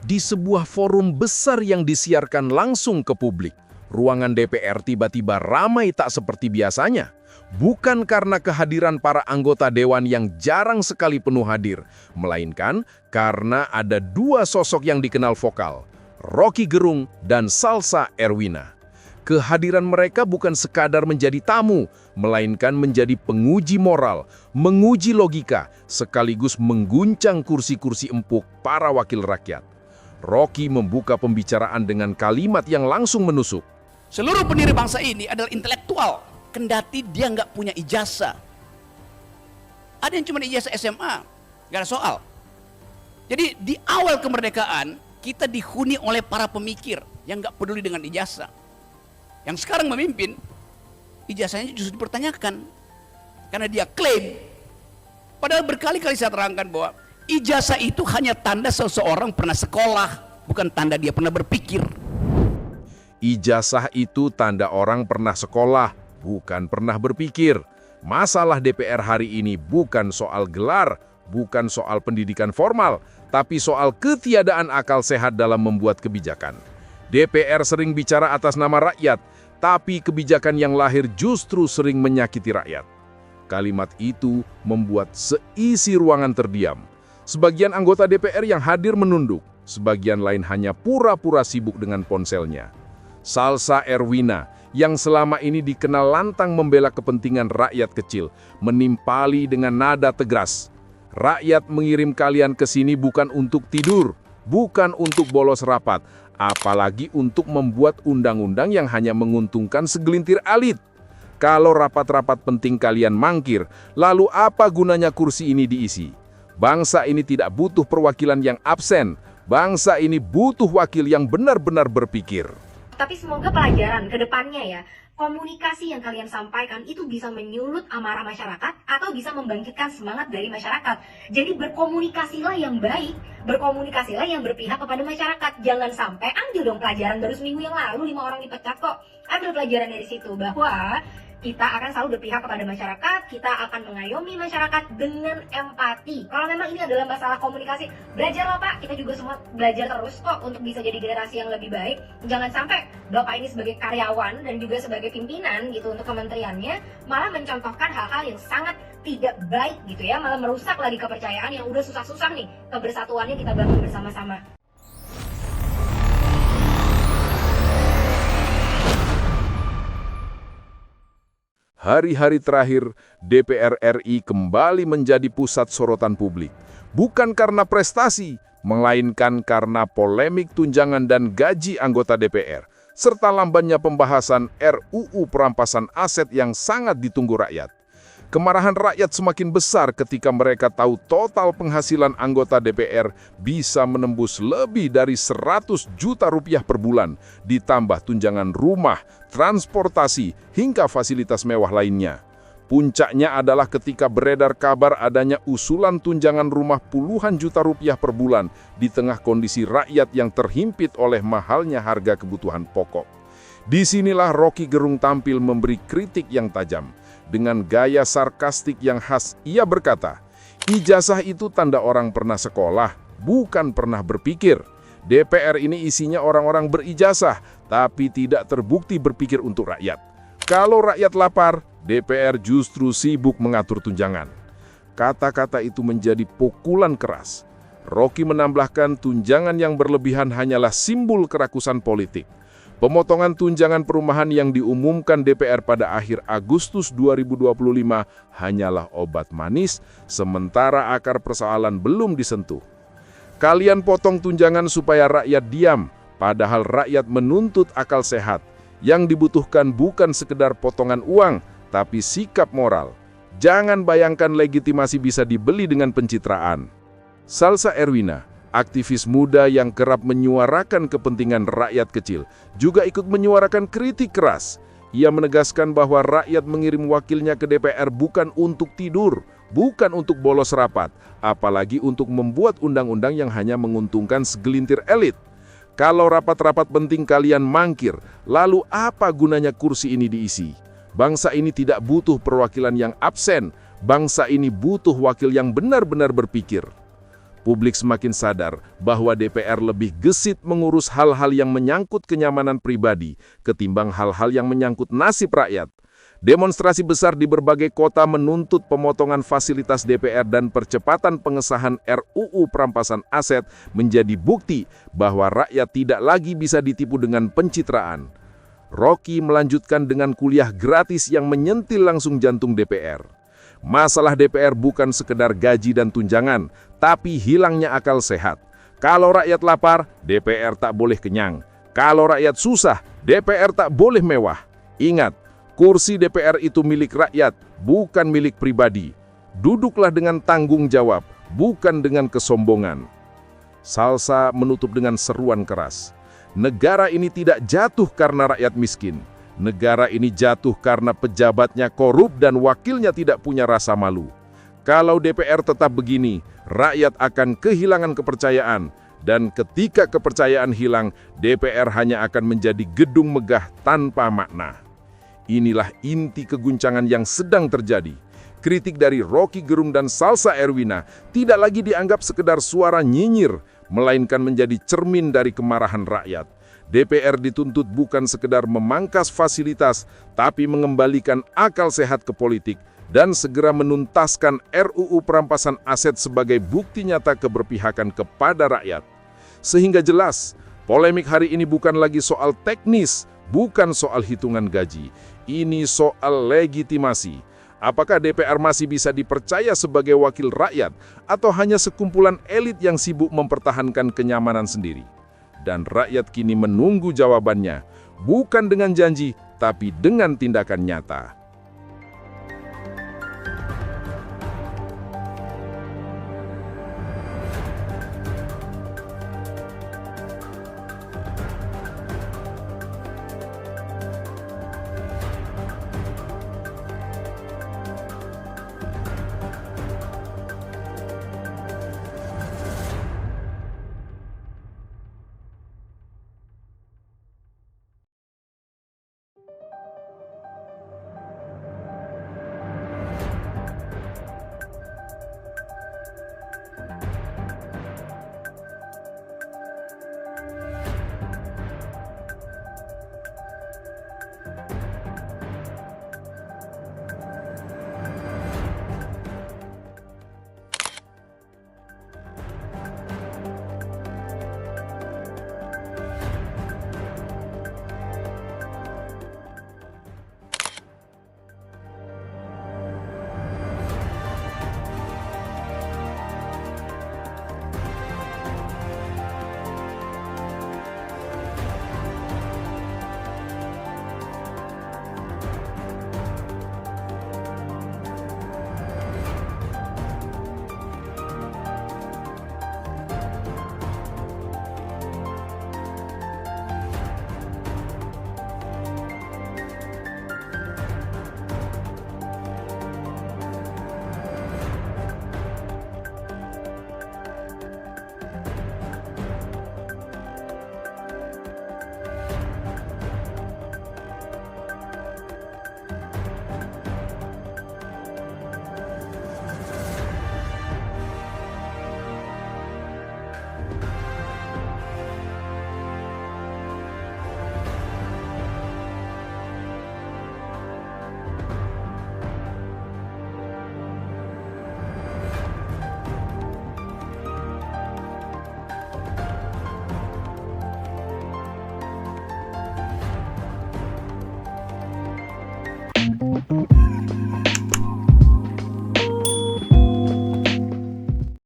Di sebuah forum besar yang disiarkan langsung ke publik, ruangan DPR tiba-tiba ramai tak seperti biasanya. Bukan karena kehadiran para anggota dewan yang jarang sekali penuh hadir, melainkan karena ada dua sosok yang dikenal vokal, Rocky Gerung dan Salsa Erwina. Kehadiran mereka bukan sekadar menjadi tamu, melainkan menjadi penguji moral, menguji logika, sekaligus mengguncang kursi-kursi empuk para wakil rakyat. Rocky membuka pembicaraan dengan kalimat yang langsung menusuk. Seluruh pendiri bangsa ini adalah intelektual, kendati dia nggak punya ijazah. Ada yang cuma ijazah SMA, nggak ada soal. Jadi di awal kemerdekaan, kita dihuni oleh para pemikir yang nggak peduli dengan ijazah. Yang sekarang memimpin, ijazahnya justru dipertanyakan. Karena dia klaim. Padahal berkali-kali saya terangkan bahwa ijazah itu hanya tanda seseorang pernah sekolah, bukan tanda dia pernah berpikir. Ijazah itu tanda orang pernah sekolah, bukan pernah berpikir. Masalah DPR hari ini bukan soal gelar, bukan soal pendidikan formal, tapi soal ketiadaan akal sehat dalam membuat kebijakan. DPR sering bicara atas nama rakyat, tapi kebijakan yang lahir justru sering menyakiti rakyat. Kalimat itu membuat seisi ruangan terdiam. Sebagian anggota DPR yang hadir menunduk, sebagian lain hanya pura-pura sibuk dengan ponselnya. Salsa Erwina, yang selama ini dikenal lantang membela kepentingan rakyat kecil, menimpali dengan nada tegas. Rakyat mengirim kalian ke sini bukan untuk tidur, bukan untuk bolos rapat, apalagi untuk membuat undang-undang yang hanya menguntungkan segelintir elit. Kalau rapat-rapat penting kalian mangkir, lalu apa gunanya kursi ini diisi? Bangsa ini tidak butuh perwakilan yang absen, bangsa ini butuh wakil yang benar-benar berpikir. Tapi semoga pelajaran ke depannya ya, komunikasi yang kalian sampaikan itu bisa menyulut amarah masyarakat atau bisa membangkitkan semangat dari masyarakat. Jadi berkomunikasilah yang baik, berkomunikasilah yang berpihak kepada masyarakat. Jangan sampai ambil dong pelajaran baru seminggu yang lalu 5 orang dipecat kok. Ambil pelajaran dari situ bahwa kita akan selalu berpihak kepada masyarakat, kita akan mengayomi masyarakat dengan empati. Kalau memang ini adalah masalah komunikasi, belajarlah Pak, kita juga semua belajar terus kok untuk bisa jadi generasi yang lebih baik. Jangan sampai Bapak ini sebagai karyawan dan juga sebagai pimpinan gitu untuk kementeriannya, malah mencontohkan hal-hal yang sangat tidak baik gitu ya, malah merusak lagi kepercayaan yang udah susah-susah nih, kebersatuannya kita bangun bersama-sama. Hari-hari terakhir, DPR RI kembali menjadi pusat sorotan publik. Bukan karena prestasi, melainkan karena polemik tunjangan dan gaji anggota DPR, serta lambannya pembahasan RUU perampasan aset yang sangat ditunggu rakyat. Kemarahan rakyat semakin besar ketika mereka tahu total penghasilan anggota DPR bisa menembus lebih dari 100 juta rupiah per bulan, ditambah tunjangan rumah, transportasi, hingga fasilitas mewah lainnya. Puncaknya adalah ketika beredar kabar adanya usulan tunjangan rumah puluhan juta rupiah per bulan di tengah kondisi rakyat yang terhimpit oleh mahalnya harga kebutuhan pokok. Disinilah Rocky Gerung tampil memberi kritik yang tajam. Dengan gaya sarkastik yang khas, ia berkata, ijazah itu tanda orang pernah sekolah, bukan pernah berpikir. DPR ini isinya orang-orang berijazah, tapi tidak terbukti berpikir untuk rakyat. Kalau rakyat lapar, DPR justru sibuk mengatur tunjangan. Kata-kata itu menjadi pukulan keras. Rocky menambahkan tunjangan yang berlebihan hanyalah simbol kerakusan politik. Pemotongan tunjangan perumahan yang diumumkan DPR pada akhir Agustus 2025 hanyalah obat manis, sementara akar persoalan belum disentuh. Kalian potong tunjangan supaya rakyat diam, padahal rakyat menuntut akal sehat. Yang dibutuhkan bukan sekedar potongan uang, tapi sikap moral. Jangan bayangkan legitimasi bisa dibeli dengan pencitraan. Salsa Erwina, aktivis muda yang kerap menyuarakan kepentingan rakyat kecil, juga ikut menyuarakan kritik keras. Ia menegaskan bahwa rakyat mengirim wakilnya ke DPR bukan untuk tidur, bukan untuk bolos rapat, apalagi untuk membuat undang-undang yang hanya menguntungkan segelintir elit. Kalau rapat-rapat penting kalian mangkir, lalu apa gunanya kursi ini diisi? Bangsa ini tidak butuh perwakilan yang absen, Bangsa ini butuh wakil yang benar-benar berpikir. Publik semakin sadar bahwa DPR lebih gesit mengurus hal-hal yang menyangkut kenyamanan pribadi ketimbang hal-hal yang menyangkut nasib rakyat. Demonstrasi besar di berbagai kota menuntut pemotongan fasilitas DPR dan percepatan pengesahan RUU perampasan aset menjadi bukti bahwa rakyat tidak lagi bisa ditipu dengan pencitraan. Rocky melanjutkan dengan kuliah gratis yang menyentil langsung jantung DPR. Masalah DPR bukan sekedar gaji dan tunjangan, tapi hilangnya akal sehat. Kalau rakyat lapar, DPR tak boleh kenyang. Kalau rakyat susah, DPR tak boleh mewah. Ingat, kursi DPR itu milik rakyat, bukan milik pribadi. Duduklah dengan tanggung jawab, bukan dengan kesombongan. Salsa menutup dengan seruan keras. Negara ini tidak jatuh karena rakyat miskin. Negara ini jatuh karena pejabatnya korup dan wakilnya tidak punya rasa malu. Kalau DPR tetap begini, rakyat akan kehilangan kepercayaan. Dan ketika kepercayaan hilang, DPR hanya akan menjadi gedung megah tanpa makna. Inilah inti keguncangan yang sedang terjadi. Kritik dari Rocky Gerung dan Salsa Erwina tidak lagi dianggap sekedar suara nyinyir, melainkan menjadi cermin dari kemarahan rakyat. DPR dituntut bukan sekedar memangkas fasilitas, tapi mengembalikan akal sehat ke politik dan segera menuntaskan RUU perampasan aset sebagai bukti nyata keberpihakan kepada rakyat. Sehingga jelas, polemik hari ini bukan lagi soal teknis, bukan soal hitungan gaji. Ini soal legitimasi. Apakah DPR masih bisa dipercaya sebagai wakil rakyat atau hanya sekumpulan elit yang sibuk mempertahankan kenyamanan sendiri? Dan rakyat kini menunggu jawabannya, bukan dengan janji, tapi dengan tindakan nyata.